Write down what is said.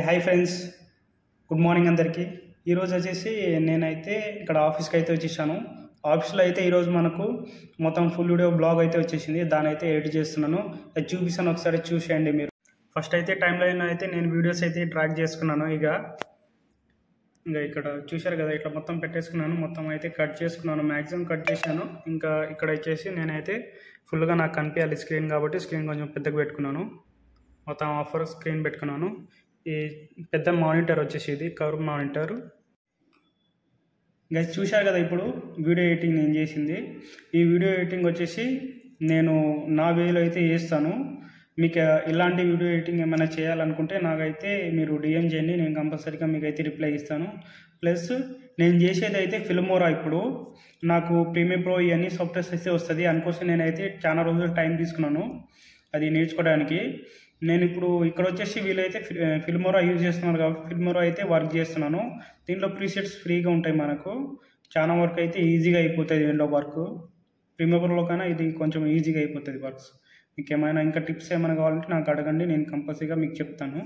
Hi friends, good morning అందరికీ. ఈరోజు వచ్చేసి నేనైతే ఇక్కడ ఆఫీస్కి అయితే వచ్చేసాను. ఆఫీస్లో అయితే ఈరోజు మనకు మొత్తం ఫుల్ వీడియో బ్లాగ్ అయితే వచ్చేసింది. దాని అయితే ఎడిట్ చేస్తున్నాను. అది చూపిస్తాను, ఒకసారి చూసేయండి మీరు. ఫస్ట్ అయితే టైం లైన్ అయితే నేను వీడియోస్ అయితే ట్రాక్ చేసుకున్నాను. ఇంకా ఇక్కడ చూశారు కదా, ఇట్లా మొత్తం పెట్టేసుకున్నాను. మొత్తం అయితే కట్ చేసుకున్నాను, మ్యాక్సిమం కట్ చేశాను. ఇంకా ఇక్కడ వచ్చేసి నేనైతే ఫుల్గా నాకు కనిపించాలి స్క్రీన్, కాబట్టి స్క్రీన్ కొంచెం పెద్దగా పెట్టుకున్నాను. మొత్తం ఆఫర్ స్క్రీన్ పెట్టుకున్నాను. ఈ పెద్ద మానిటర్ వచ్చేసి ఇది కర్వ్ మానిటర్. గైస్ చూశారు కదా ఇప్పుడు వీడియో ఎడిటింగ్ నేను చేసింది. ఈ వీడియో ఎడిటింగ్ వచ్చేసి నేను నా వేలో అయితే చేస్తాను. మీకు ఇలాంటి వీడియో ఎడిటింగ్ ఏమైనా చేయాలనుకుంటే నాకైతే మీరు డిఎం చేయండి, నేను కంపల్సరీగా మీకు అయితే రిప్లై ఇస్తాను. ప్లస్ నేను చేసేది అయితే ఫిల్మోరా. ఇప్పుడు నాకు ప్రీమియర్ ప్రో ఇవన్నీ సాఫ్ట్వేర్స్ అయితే వస్తుంది. అందుకోసం నేనైతే చాలా రోజులు టైం తీసుకున్నాను అది నేర్చుకోవడానికి. నేను ఇప్పుడు ఇక్కడ వచ్చేసి వీళ్ళైతే ఫిల్మోరా యూజ్ చేస్తున్నారు కాబట్టి ఫిల్మోరా అయితే వర్క్ చేస్తున్నాను. దీంట్లో ప్రీసెట్స్ ఫ్రీగా ఉంటాయి, మనకు చాలా వర్క్ అయితే ఈజీగా అయిపోతుంది. దీంట్లో వర్క్ ప్రీమియర్ ప్రోలో కన్నా ఇది కొంచెం ఈజీగా అయిపోతుంది వర్క్స్. మీకు ఏమైనా ఇంకా టిప్స్ ఏమైనా కావాలంటే నాకు అడగండి, నేను కంపల్సరీగా మీకు చెప్తాను.